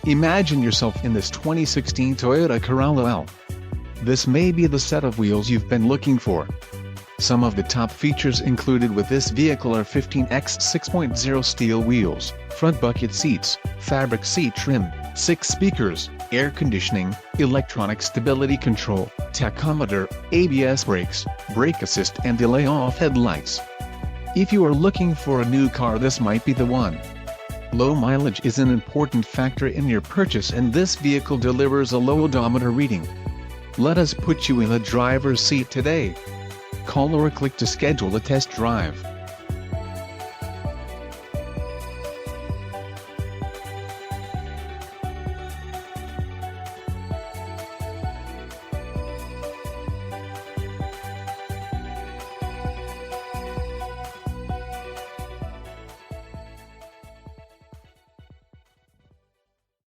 Imagine yourself in this 2016 Toyota Corolla L. This may be the set of wheels you've been looking for. Some of the top features included with this vehicle are 15x 6.0 steel wheels, front bucket seats, fabric seat trim, 6 speakers, air conditioning, electronic stability control, tachometer, ABS brakes, brake assist and delay-off headlights. If you are looking for a new car, this might be the one. Low mileage is an important factor in your purchase, and this vehicle delivers a low odometer reading. Let us put you in the driver's seat today. Call or click to schedule a test drive.